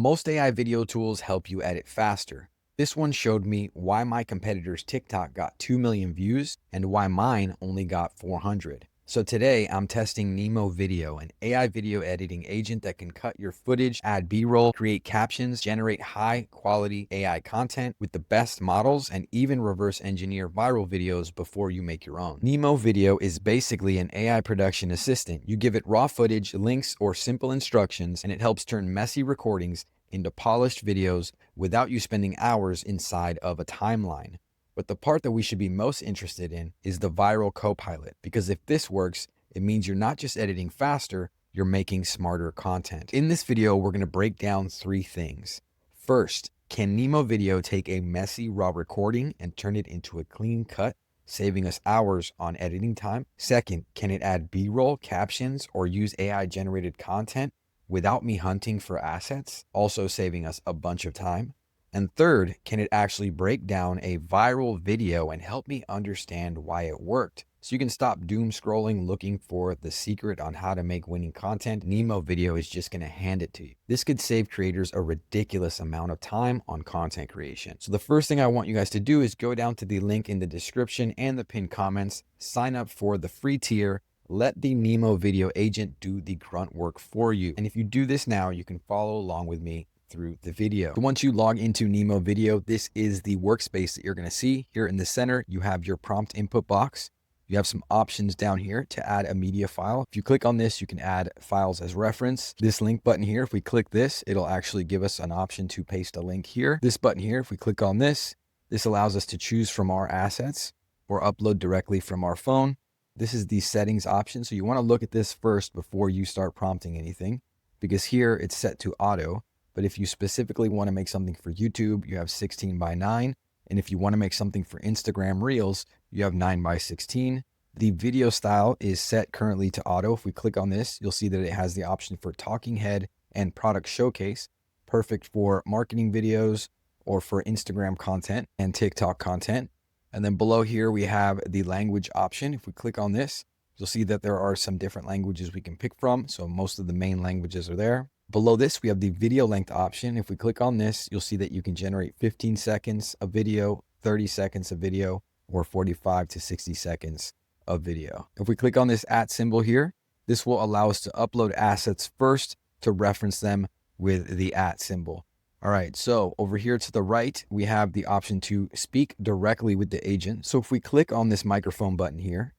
Most AI video tools help you edit faster. This one showed me why my competitor's TikTok got 2 million views and why mine only got 400. So today I'm testing NEMOVIDEO, an AI video editing agent that can cut your footage, add B-roll, create captions, generate high quality AI content with the best models, and even reverse engineer viral videos before you make your own. NEMOVIDEO is basically an AI production assistant. You give it raw footage, links, or simple instructions, and it helps turn messy recordings into polished videos without you spending hours inside of a timeline. But the part that we should be most interested in is the viral Copilot, because if this works, it means you're not just editing faster, you're making smarter content. In this video, we're going to break down 3 things. First, can NEMOVIDEO take a messy raw recording and turn it into a clean cut, saving us hours on editing time? Second, can it add B-roll, captions, or use AI-generated content without me hunting for assets, also saving us a bunch of time? And third, can it actually break down a viral video and help me understand why it worked? So you can stop doom scrolling looking for the secret on how to make winning content. NEMOVIDEO is just going to hand it to you. This could save creators a ridiculous amount of time on content creation. So the first thing I want you guys to do is go down to the link in the description and the pinned comments, sign up for the free tier, let the NEMOVIDEO agent do the grunt work for you. And if you do this now, you can follow along with me through the video. Once you log into NEMOVIDEO, this is the workspace that you're going to see. Here in the center, you have your prompt input box. You have some options down here to add a media file. If you click on this, you can add files as reference. This link button here, if we click this, it'll actually give us an option to paste a link here. This button here, if we click on this, this allows us to choose from our assets or upload directly from our phone. This is the settings option. So you want to look at this first before you start prompting anything, because here it's set to auto. But if you specifically want to make something for YouTube, you have 16:9. And if you want to make something for Instagram Reels, you have 9:16. The video style is set currently to auto. If we click on this, you'll see that it has the option for talking head and product showcase, perfect for marketing videos or for Instagram content and TikTok content. And then below here, we have the language option. If we click on this, you'll see that there are some different languages we can pick from. So most of the main languages are there. Below this, we have the video length option. If we click on this, you'll see that you can generate 15 seconds of video, 30 seconds of video, or 45 to 60 seconds of video. If we click on this @ symbol here, this will allow us to upload assets first to reference them with the @ symbol. All right, so over here to the right, we have the option to speak directly with the agent. So if we click on this microphone button here,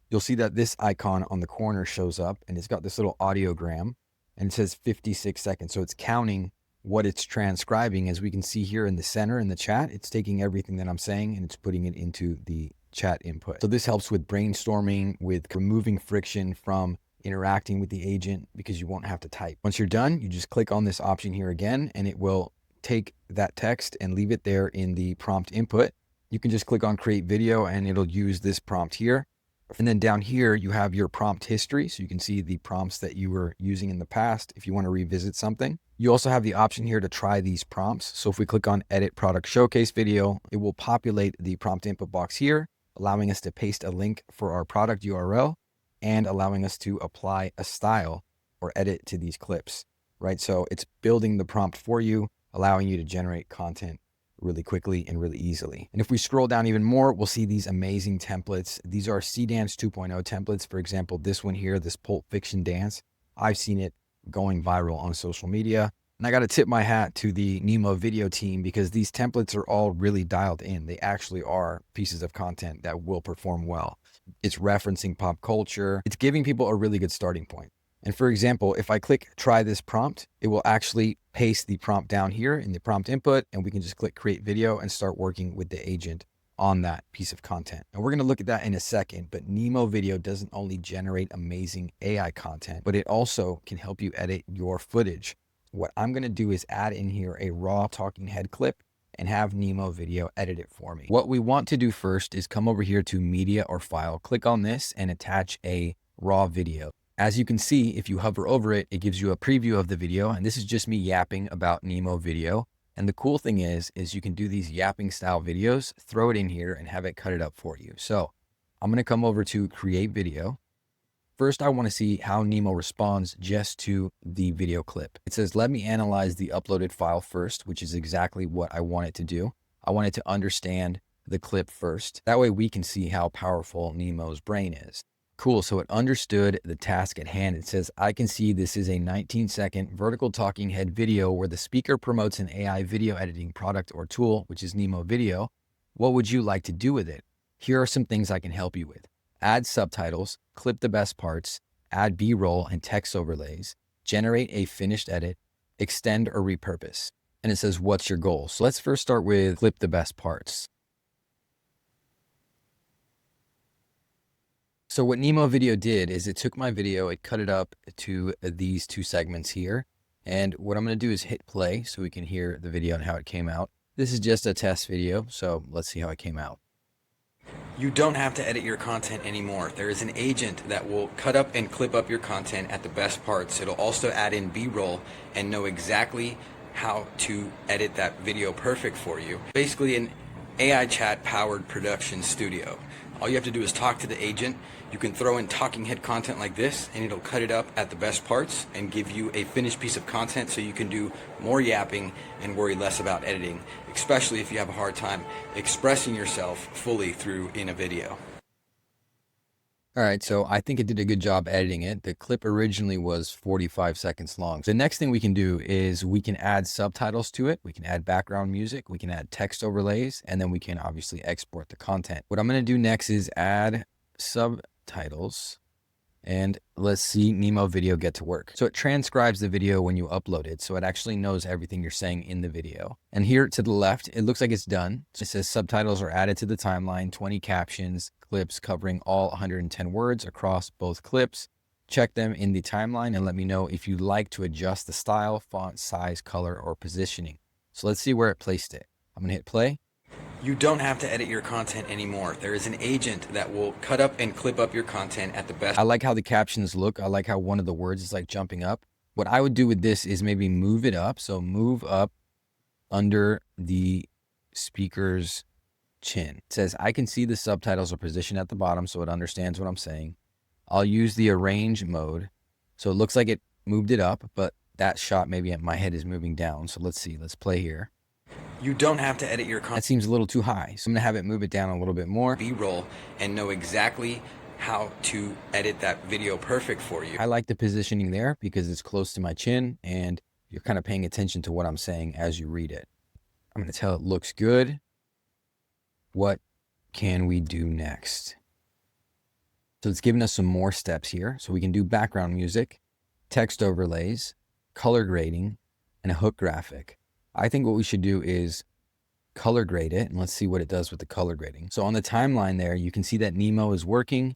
you'll see that this icon on the corner shows up and it's got this little audiogram. And it says 56 seconds. So it's counting what it's transcribing. As we can see here in the center in the chat, it's taking everything that I'm saying and it's putting it into the chat input. So this helps with brainstorming, with removing friction from interacting with the agent, because you won't have to type. Once you're done, you just click on this option here again, and it will take that text and leave it there in the prompt input. You can just click on create video and it'll use this prompt here. And then down here, you have your prompt history. So you can see the prompts that you were using in the past if you want to revisit something. You also have the option here to try these prompts. So if we click on edit product showcase video, it will populate the prompt input box here, allowing us to paste a link for our product URL and allowing us to apply a style or edit to these clips, right? So it's building the prompt for you, allowing you to generate content really quickly and really easily. And if we scroll down even more, we'll see these amazing templates. These are Seedance 2.0 templates. For example, this one here, this Pulp Fiction dance, I've seen it going viral on social media. And I got to tip my hat to the NEMOVIDEO team, because these templates are all really dialed in. They actually are pieces of content that will perform well. It's referencing pop culture. It's giving people a really good starting point. And for example, if I click try this prompt, it will actually paste the prompt down here in the prompt input, and we can just click create video and start working with the agent on that piece of content. And we're going to look at that in a second, but NEMOVIDEO doesn't only generate amazing AI content, but it also can help you edit your footage. What I'm going to do is add in here a raw talking head clip and have NEMOVIDEO edit it for me. What we want to do first is come over here to media or file, click on this and attach a raw video. As you can see, if you hover over it, it gives you a preview of the video. And this is just me yapping about NEMOVIDEO. And the cool thing is you can do these yapping style videos, throw it in here and have it cut it up for you. So I'm going to come over to create video. First, I want to see how Nemo responds just to the video clip. It says, let me analyze the uploaded file first, which is exactly what I want it to do. I want it to understand the clip first. That way we can see how powerful Nemo's brain is. Cool, so it understood the task at hand. It says, I can see this is a 19-second vertical talking head video where the speaker promotes an AI video editing product or tool, which is NEMOVIDEO. What would you like to do with it? Here are some things I can help you with. Add subtitles, clip the best parts, add B-roll and text overlays, generate a finished edit, extend or repurpose. And it says, what's your goal? So let's first start with clip the best parts. So what NEMOVIDEO did is it took my video, it cut it up to these two segments here. And what I'm going to do is hit play so we can hear the video and how it came out. This is just a test video, so let's see how it came out. You don't have to edit your content anymore. There is an agent that will cut up and clip up your content at the best parts. It'll also add in B-roll and know exactly how to edit that video perfect for you. Basically an AI chat powered production studio. All you have to do is talk to the agent. You can throw in talking head content like this and it'll cut it up at the best parts and give you a finished piece of content so you can do more yapping and worry less about editing, especially if you have a hard time expressing yourself fully in a video. All right, so I think it did a good job editing it. The clip originally was 45 seconds long. The next thing we can do is we can add subtitles to it. We can add background music. We can add text overlays, and then we can obviously export the content. What I'm going to do next is add subtitles, and let's see NEMOVIDEO get to work. So it transcribes the video when you upload it, so it actually knows everything you're saying in the video. And here to the left, it looks like it's done. So it says subtitles are added to the timeline, 20 captions, clips covering all 110 words across both clips. Check them in the timeline and let me know if you'd like to adjust the style, font, size, color, or positioning. So let's see where it placed it. I'm gonna hit play. You don't have to edit your content anymore. There is an agent that will cut up and clip up your content at the best. I like how the captions look. I like how one of the words is like jumping up. What I would do with this is maybe move it up. So move up under the speaker's chin. It says, I can see the subtitles are positioned at the bottom so it understands what I'm saying. I'll use the arrange mode. So it looks like it moved it up, but that shot maybe my head is moving down. So let's see, let's play here. You don't have to edit your content. That seems a little too high. So I'm gonna have it move it down a little bit more. B-roll and know exactly how to edit that video perfect for you. I like the positioning there because it's close to my chin and you're kind of paying attention to what I'm saying as you read it. I'm gonna tell it looks good. What can we do next? So it's giving us some more steps here. So we can do background music, text overlays, color grading, and a hook graphic. I think what we should do is color grade it, and let's see what it does with the color grading. So on the timeline there, you can see that Nemo is working.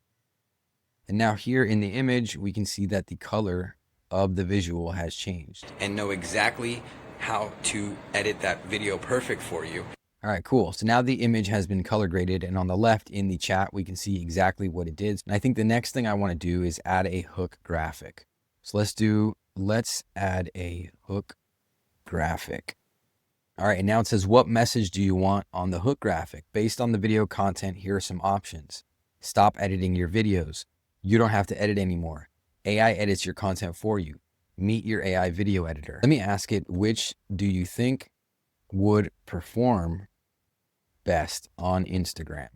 And now here in the image, we can see that the color of the visual has changed. And know exactly how to edit that video perfect for you. All right, cool. So now the image has been color graded, and on the left in the chat, we can see exactly what it did. And I think the next thing I want to do is add a hook graphic. So let's add a hook graphic. All right, and now it says, what message do you want on the hook graphic? Based on the video content, here are some options. Stop editing your videos. You don't have to edit anymore. AI edits your content for you. Meet your AI video editor. Let me ask it, which do you think would perform best on Instagram?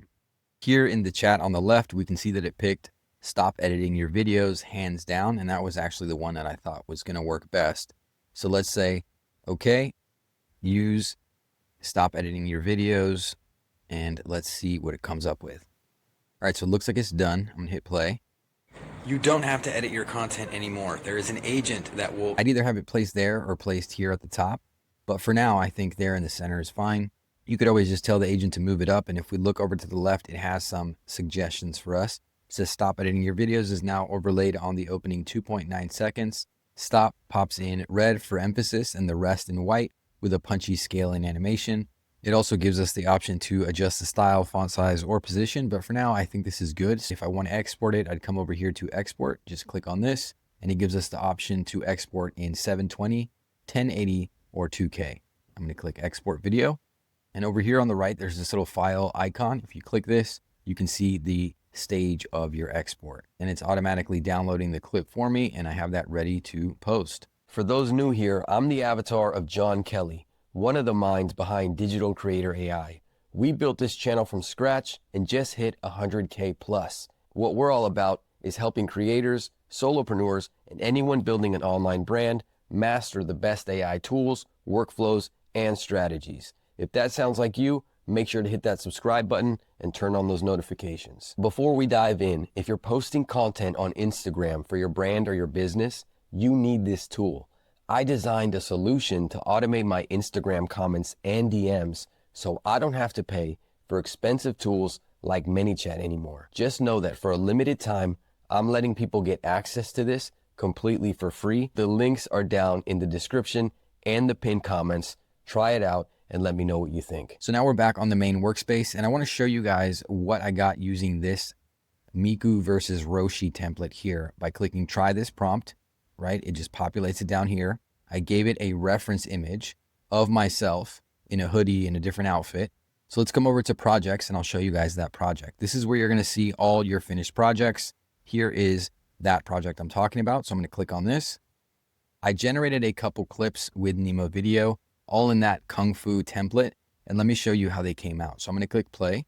Here in the chat on the left, we can see that it picked stop editing your videos hands down, and that was actually the one that I thought was going to work best. So let's say, okay, use stop editing your videos, and let's see what it comes up with. All right, so it looks like it's done. I'm gonna hit play. You don't have to edit your content anymore. There is an agent that will... I'd either have it placed there or placed here at the top, but for now, I think there in the center is fine. You could always just tell the agent to move it up, and if we look over to the left, it has some suggestions for us. It says stop editing your videos is now overlaid on the opening 2.9 seconds. Stop pops in red for emphasis and the rest in white with a punchy scaling animation. It also gives us the option to adjust the style, font size, or position, but for now, I think this is good. If I want to export it, I'd come over here to export, just click on this, and it gives us the option to export in 720, 1080, or 2K. I'm gonna click export video, and over here on the right, there's this little file icon. If you click this, you can see the stage of your export. And it's automatically downloading the clip for me, and I have that ready to post. For those new here, I'm the avatar of John Kelly, one of the minds behind Digital Creator AI. We built this channel from scratch and just hit 100K plus. What we're all about is helping creators, solopreneurs, and anyone building an online brand master the best AI tools, workflows, and strategies. If that sounds like you, make sure to hit that subscribe button and turn on those notifications. Before we dive in, if you're posting content on Instagram for your brand or your business, you need this tool. I designed a solution to automate my Instagram comments and DMs so I don't have to pay for expensive tools like ManyChat anymore. Just know that for a limited time, I'm letting people get access to this completely for free. The links are down in the description and the pinned comments. Try it out and let me know what you think. So now we're back on the main workspace, and I want to show you guys what I got using this Miku versus Roshi template here by clicking try this prompt, right? It just populates it down here. I gave it a reference image of myself in a hoodie in a different outfit. So let's come over to projects and I'll show you guys that project. This is where you're going to see all your finished projects. Here is that project I'm talking about. So I'm going to click on this. I generated a couple clips with NEMOVIDEO, all in that Kung Fu template. And let me show you how they came out. So I'm going to click play.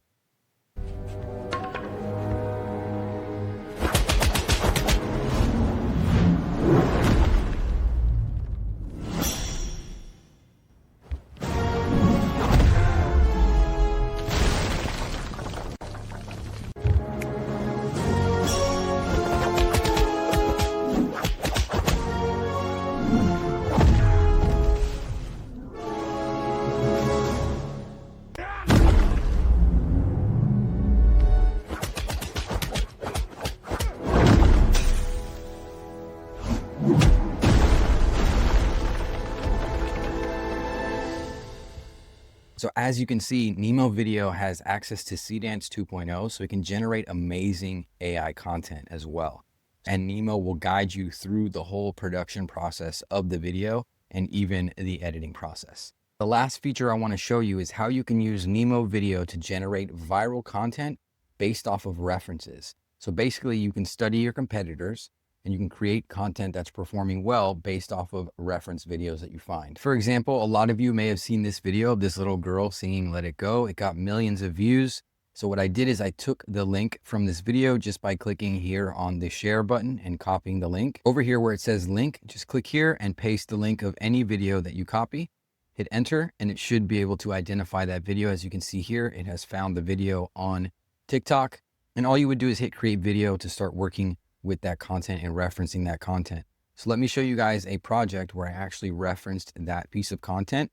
So as you can see, NEMOVIDEO has access to Seedance 2.0, so it can generate amazing AI content as well. And Nemo will guide you through the whole production process of the video and even the editing process. The last feature I want to show you is how you can use NEMOVIDEO to generate viral content based off of references. So basically you can study your competitors and you can create content that's performing well based off of reference videos that you find. For example, a lot of you may have seen this video of this little girl singing Let It Go. It got millions of views. So what I did is I took the link from this video just by clicking here on the share button and copying the link. Over here where it says link, just click here and paste the link of any video that you copy. Hit enter and it should be able to identify that video. As you can see here, it has found the video on TikTok. And all you would do is hit create video to start working with that content and referencing that content. So let me show you guys a project where I actually referenced that piece of content,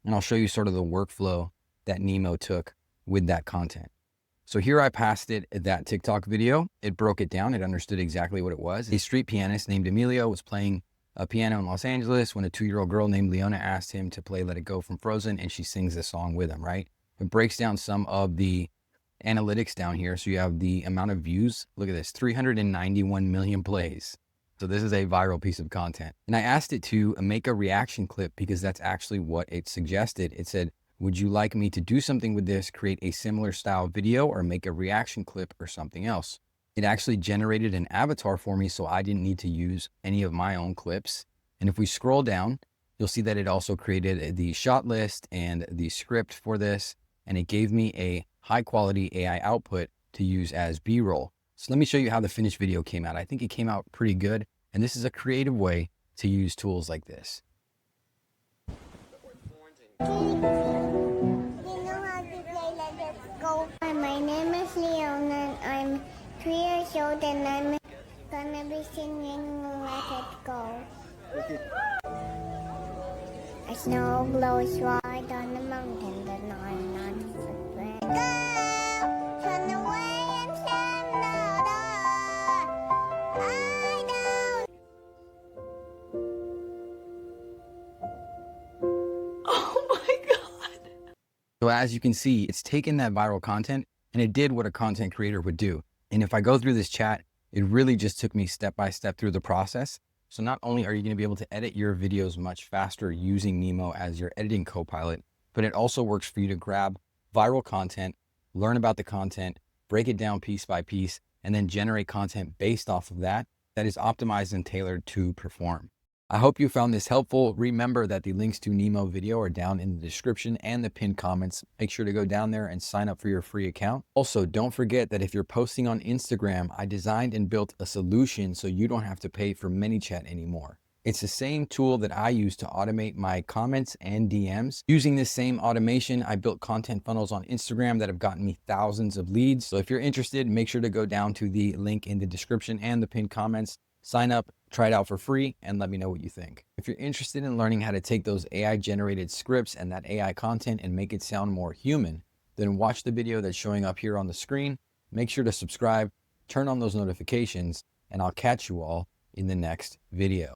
and I'll show you sort of the workflow that Nemo took with that content. So here I passed it that TikTok video. It broke it down. It understood exactly what it was. A street pianist named Emilio was playing a piano in Los Angeles when a 2-year-old girl named Leona asked him to play Let It Go from Frozen, and she sings this song with him, right? It breaks down some of the analytics down here. So you have the amount of views. Look at this, 391 million plays. So this is a viral piece of content. And I asked it to make a reaction clip because that's actually what it suggested. It said, would you like me to do something with this, create a similar style video or make a reaction clip or something else? It actually generated an avatar for me, so I didn't need to use any of my own clips. And if we scroll down, you'll see that it also created the shot list and the script for this. And it gave me a high quality AI output to use as B-roll. So let me show you how the finished video came out. I think it came out pretty good. And this is a creative way to use tools like this. You know how to play Let It Go. My name is Leon and I'm 3 years old and I'm gonna be singing Let It Go. A snow glows white on the mountain that I'm not afraid. Go! Turn away and stand louder. I don't. Oh my God. So as you can see, it's taken that viral content and it did what a content creator would do. And if I go through this chat, it really just took me step by step through the process. So not only are you going to be able to edit your videos much faster using Nemo as your editing copilot, but it also works for you to grab viral content, learn about the content, break it down piece by piece, and then generate content based off of that is optimized and tailored to perform. I hope you found this helpful. Remember that the links to Nemo Video are down in the description and the pinned comments. Make sure to go down there and sign up for your free account. Also, don't forget that if you're posting on Instagram, I designed and built a solution so you don't have to pay for ManyChat anymore. It's the same tool that I use to automate my comments and DMs. Using this same automation, I built content funnels on Instagram that have gotten me thousands of leads. So if you're interested, make sure to go down to the link in the description and the pinned comments. Sign up, try it out for free, and let me know what you think. If you're interested in learning how to take those AI-generated scripts and that AI content and make it sound more human, then watch the video that's showing up here on the screen. Make sure to subscribe, turn on those notifications, and I'll catch you all in the next video.